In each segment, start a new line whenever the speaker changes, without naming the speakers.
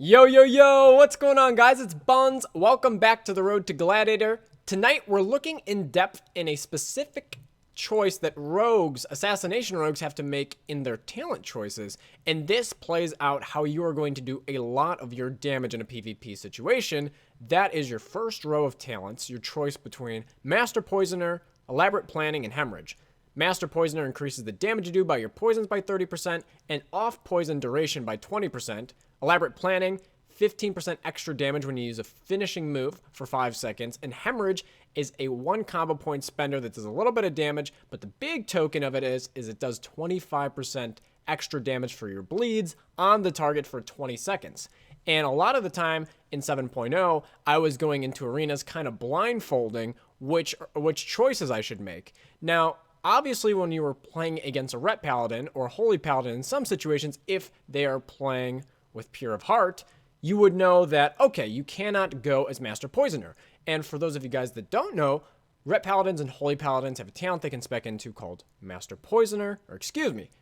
Yo, yo, yo, what's going on, guys? It's Buns. Welcome back to the Road to Gladiator. Tonight, we're looking in depth in a specific choice that rogues, assassination rogues, have to make in their talent choices. And this plays out how you are going to do a lot of your damage in a PvP situation. That is your first row of talents, your choice between Master Poisoner, Elaborate Planning, and Hemorrhage. Master Poisoner increases the damage you do by your poisons by 30% and off-poison duration by 20%. Elaborate Planning, 15% extra damage when you use a finishing move for 5 seconds. And Hemorrhage is a 1 combo point spender that does a little bit of damage, but the big token of it is it does 25% extra damage for your bleeds on the target for 20 seconds. And a lot of the time in 7.0, I was going into arenas kind of blindfolding which choices I should make. Now, obviously, when you were playing against a Ret Paladin or Holy Paladin in some situations, if they are playing with Pure of Heart, you would know that, okay, you cannot go as Master Poisoner. And for those of you guys that don't know, Ret Paladins and Holy Paladins have a talent they can spec into called Master Poisoner,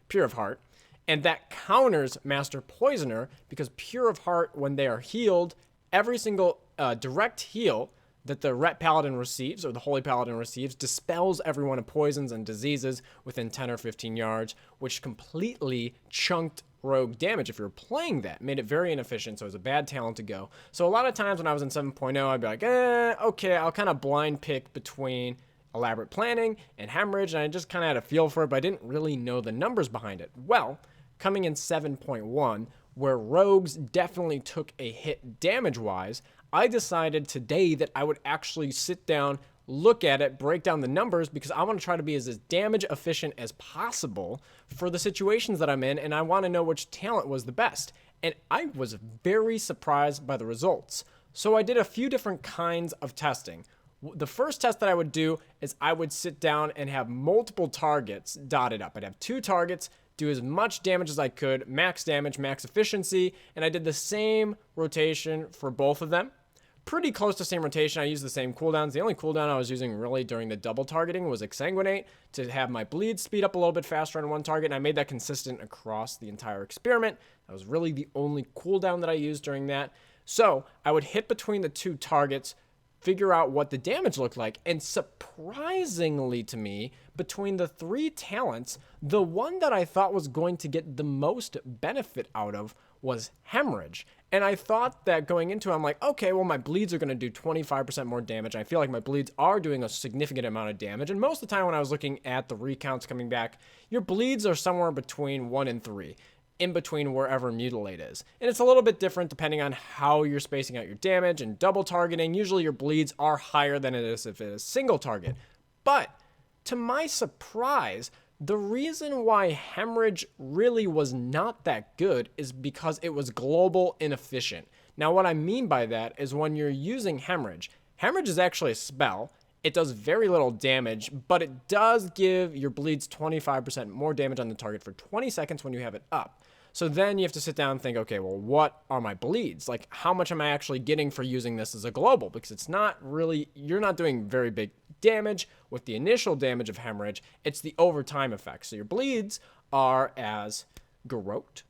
Pure of Heart. And that counters Master Poisoner because Pure of Heart, when they are healed, every single direct heal that the Ret Paladin receives or the Holy Paladin receives dispels every one of poisons and diseases within 10 or 15 yards, which completely chunked rogue damage if you were playing that. Made it very inefficient, so it was a bad talent to go. So a lot of times when I was in 7.0, I'd be like, okay, I'll kind of blind pick between Elaborate Planning and Hemorrhage, and I just kind of had a feel for it, but I didn't really know the numbers behind it. Well, coming in 7.1, where rogues definitely took a hit damage-wise, I decided today that I would actually sit down, look at it, break down the numbers, because I want to try to be as damage efficient as possible for the situations that I'm in, and I want to know which talent was the best. And I was very surprised by the results. So I did a few different kinds of testing. The first test that I would do is I would sit down and have multiple targets dotted up. I'd have 2 targets, do as much damage as I could, max damage, max efficiency, and I did the same rotation for both of them. Pretty close to same rotation. I used the same cooldowns. The only cooldown I was using really during the double targeting was Exsanguinate to have my bleed speed up a little bit faster on one target, and I made that consistent across the entire experiment. That was really the only cooldown that I used during that. So I would hit between the 2 targets, figure out what the damage looked like, and surprisingly to me, between the 3 talents, the one that I thought was going to get the most benefit out of was Hemorrhage. And I thought that going into it, I'm like, okay, well, my bleeds are going to do 25% more damage. I feel like my bleeds are doing a significant amount of damage. And most of the time when I was looking at the recounts coming back, your bleeds are somewhere between 1 and 3. In between wherever Mutilate is. And it's a little bit different depending on how you're spacing out your damage and double targeting. Usually your bleeds are higher than it is if it is single target. But to my surprise, the reason why Hemorrhage really was not that good is because it was global inefficient. Now what I mean by that is when you're using Hemorrhage is actually a spell. It does very little damage, but it does give your bleeds 25% more damage on the target for 20 seconds when you have it up. So then you have to sit down and think, okay, well, what are my bleeds? Like, how much am I actually getting for using this as a global? Because it's not really, you're not doing very big damage with the initial damage of Hemorrhage. It's the overtime effect. So your bleeds are as Garrote,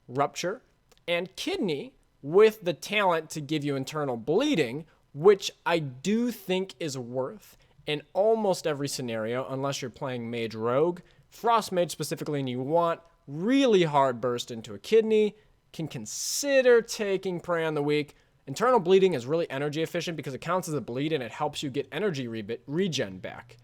Rupture, and Kidney with the talent to give you internal bleeding, which I do think is worth in almost every scenario, unless you're playing Mage Rogue. Frost Mage specifically, and you want really hard burst into a Kidney, can consider taking Prey on the Weak. Internal bleeding is really energy efficient because it counts as a bleed and it helps you get energy regen back.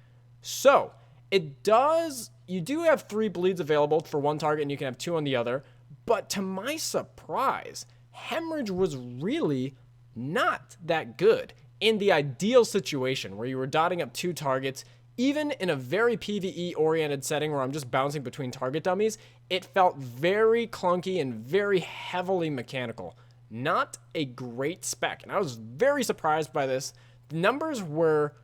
So, you do have 3 bleeds available for one target and you can have 2 on the other, but to my surprise, Hemorrhage was really not that good in the ideal situation where you were dotting up 2 targets. Even in a very PvE-oriented setting where I'm just bouncing between target dummies, it felt very clunky and very heavily mechanical. Not a great spec, and I was very surprised by this. The numbers were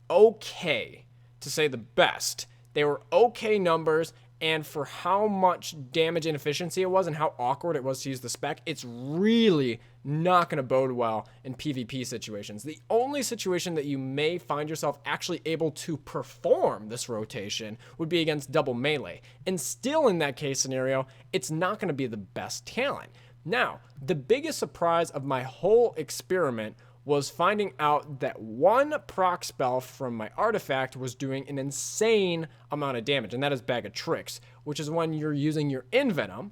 okay, to say the best. They were okay numbers, and for how much damage inefficiency it was and how awkward it was to use the spec, it's really not going to bode well in PvP situations. The only situation that you may find yourself actually able to perform this rotation would be against double melee. And still in that case scenario, it's not going to be the best talent. Now, the biggest surprise of my whole experiment was finding out that one proc spell from my artifact was doing an insane amount of damage, and that is Bag of Tricks, which is when you're using your Envenom.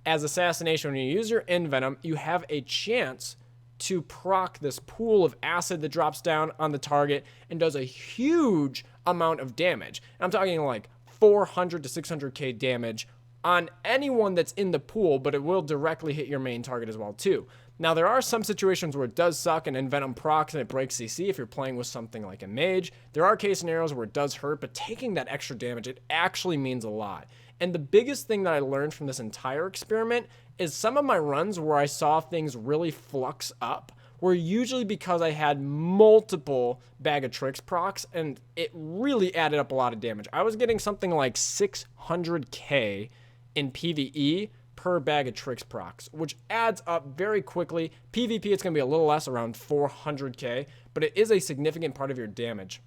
As Assassination, when you use your Envenom, you have a chance to proc this pool of acid that drops down on the target and does a huge amount of damage. And I'm talking like 400 to 600k damage on anyone that's in the pool, but it will directly hit your main target as well too. Now, there are some situations where it does suck and Envenom procs and it breaks CC if you're playing with something like a mage. There are case scenarios where it does hurt, but taking that extra damage, it actually means a lot. And the biggest thing that I learned from this entire experiment is some of my runs where I saw things really flux up were usually because I had multiple Bag of Tricks procs, and it really added up a lot of damage. I was getting something like 600k in PvE per Bag of Tricks procs, which adds up very quickly. PvP, it's going to be a little less, around 400k, but it is a significant part of your damage.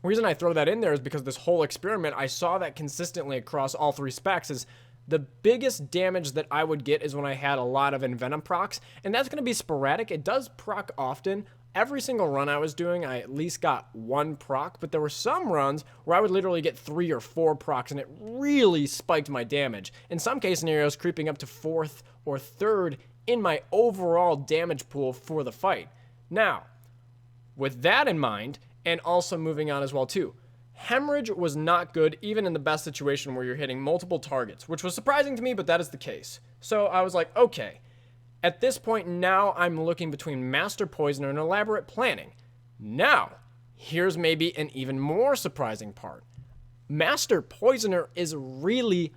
The reason I throw that in there is because this whole experiment, I saw that consistently across all three specs. Is the biggest damage that I would get is when I had a lot of Envenom procs, and that's going to be sporadic. It does proc often. Every single run I was doing, I at least got one proc, but there were some runs where I would literally get 3 or 4 procs, and it really spiked my damage. In some case scenarios, creeping up to 4th or 3rd in my overall damage pool for the fight. Now, with that in mind, and also moving on as well too, hemorrhage was not good even in the best situation where you're hitting multiple targets, which was surprising to me, but that is the case. So I was like, okay, at this point now I'm looking between Master Poisoner and Elaborate Planning. Now, here's maybe an even more surprising part. Master Poisoner is really,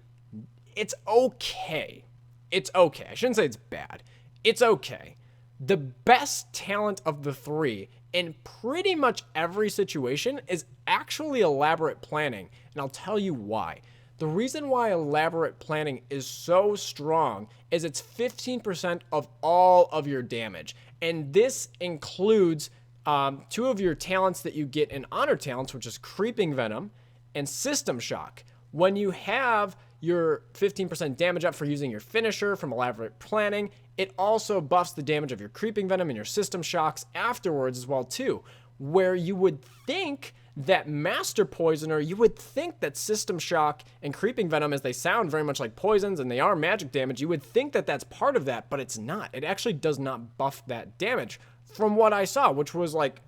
it's okay. It's okay. I shouldn't say it's bad. It's okay. The best talent of the three in pretty much every situation is actually Elaborate Planning, and I'll tell you why. The reason why Elaborate Planning is so strong is it's 15% of all of your damage, and this includes 2 of your talents that you get in Honor Talents, which is Creeping Venom and System Shock. When you have your 15% damage up for using your finisher from Elaborate Planning, it also buffs the damage of your Creeping Venom and your System Shocks afterwards as well too, where you would think that Master Poisoner, you would think that System Shock and Creeping Venom, as they sound very much like poisons and they are magic damage, you would think that that's part of that, but it's not. It actually does not buff that damage from what I saw, which was like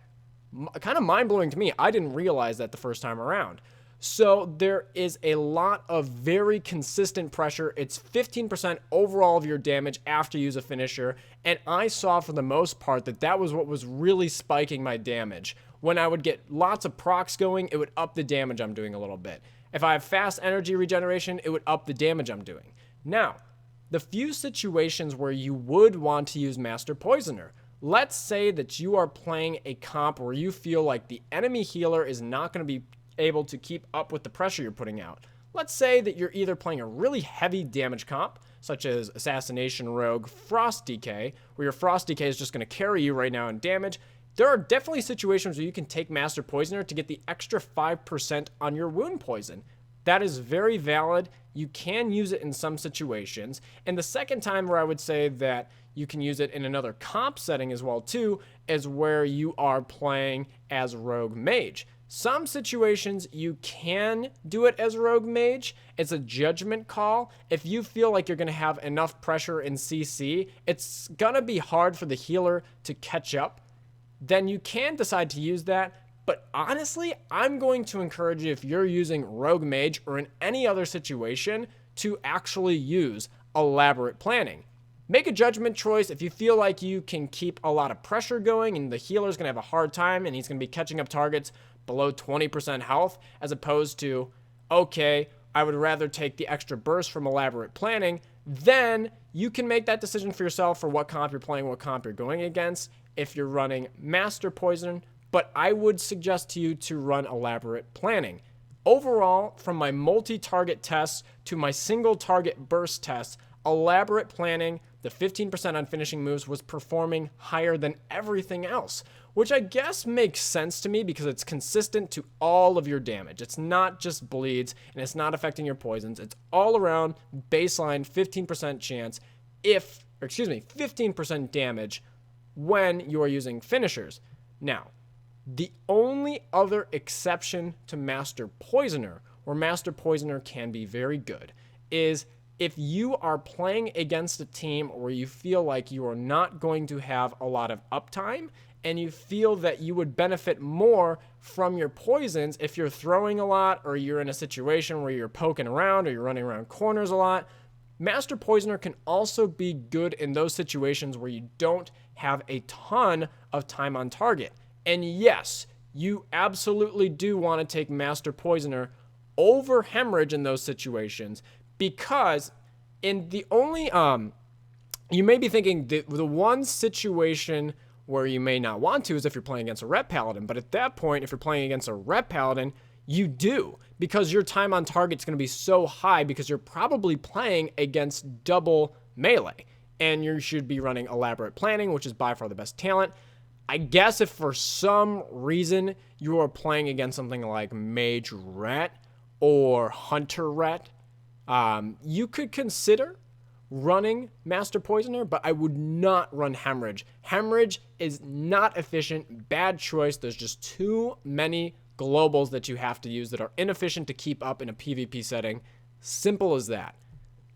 kind of mind-blowing to me. I didn't realize that the first time around. So there is a lot of very consistent pressure. It's 15% overall of your damage after you use a finisher. And I saw for the most part that that was what was really spiking my damage. When I would get lots of procs going, it would up the damage I'm doing a little bit. If I have fast energy regeneration, it would up the damage I'm doing. Now, the few situations where you would want to use Master Poisoner. Let's say that you are playing a comp where you feel like the enemy healer is not going to be able to keep up with the pressure you're putting out. Let's say that you're either playing a really heavy damage comp, such as Assassination, Rogue, Frost DK, where your Frost DK is just going to carry you right now in damage. There are definitely situations where you can take Master Poisoner to get the extra 5% on your wound poison. That is very valid. You can use it in some situations. And the second time where I would say that you can use it in another comp setting as well too is where you are playing as Rogue Mage. Some situations you can do it as Rogue Mage. It's a judgment call. If you feel like you're going to have enough pressure in CC, it's going to be hard for the healer to catch up. Then you can decide to use that. But honestly, I'm going to encourage you, if you're using Rogue Mage or in any other situation, to actually use Elaborate Planning. Make a judgment choice. If you feel like you can keep a lot of pressure going and the healer's going to have a hard time and he's going to be catching up targets below 20% health, as opposed to, okay, I would rather take the extra burst from Elaborate Planning, then you can make that decision for yourself for what comp you're playing, what comp you're going against, if you're running Master Poison. But I would suggest to you to run Elaborate Planning. Overall, from my multi-target tests to my single-target burst tests, Elaborate Planning, the 15% on finishing moves, was performing higher than everything else, which I guess makes sense to me because it's consistent to all of your damage. It's not just bleeds, and it's not affecting your poisons. It's all around baseline 15% chance or excuse me, 15% damage when you are using finishers. Now, the only other exception to Master Poisoner, where Master Poisoner can be very good, is if you are playing against a team where you feel like you are not going to have a lot of uptime and you feel that you would benefit more from your poisons if you're throwing a lot or you're in a situation where you're poking around or you're running around corners a lot. Master Poisoner can also be good in those situations where you don't have a ton of time on target. And yes, you absolutely do want to take Master Poisoner over Hemorrhage in those situations, because in the only, you may be thinking the one situation where you may not want to is if you're playing against a Rep Paladin. But at that point, if you're playing against a Rep Paladin, you do, because your time on target is going to be so high because you're probably playing against double melee. And you should be running Elaborate Planning, which is by far the best talent. I guess if for some reason you are playing against something like Mage Ret or Hunter Ret, you could consider running Master Poisoner, but I would not run Hemorrhage. Hemorrhage is not efficient, bad choice. There's just too many globals that you have to use that are inefficient to keep up in a PvP setting. Simple as that.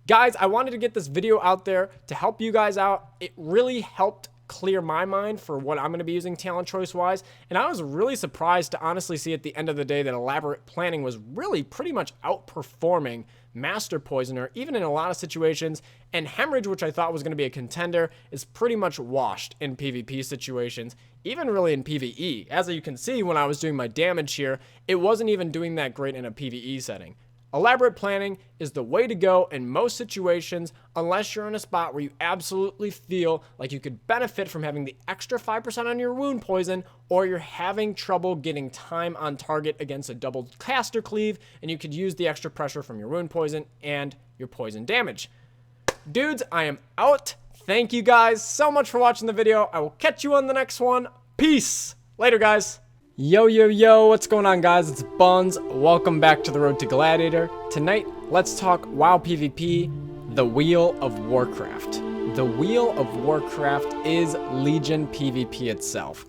Guys, I wanted to get this video out there to help you guys out. It really helped clear my mind for what I'm going to be using talent choice wise, and I was really surprised to honestly see at the end of the day that Elaborate Planning was really pretty much outperforming Master Poisoner, even in a lot of situations, and Hemorrhage, which I thought was going to be a contender, is pretty much washed in PvP situations, even really in PvE. As you can see, when I was doing my damage here, it wasn't even doing that great in a PvE setting. Elaborate Planning is the way to go in most situations, unless you're in a spot where you absolutely feel like you could benefit from having the extra 5% on your wound poison, or you're having trouble getting time on target against a double caster cleave, and you could use the extra pressure from your wound poison and your poison damage. Dudes, I am out. Thank you guys so much for watching the video. I will catch you on the next one. Peace. Later, guys. Yo, yo, yo, what's going on, guys? It's Buns. Welcome back to the Road to Gladiator. Tonight, let's talk WoW PvP, the Wheel of Warcraft. The Wheel of Warcraft is Legion PvP itself.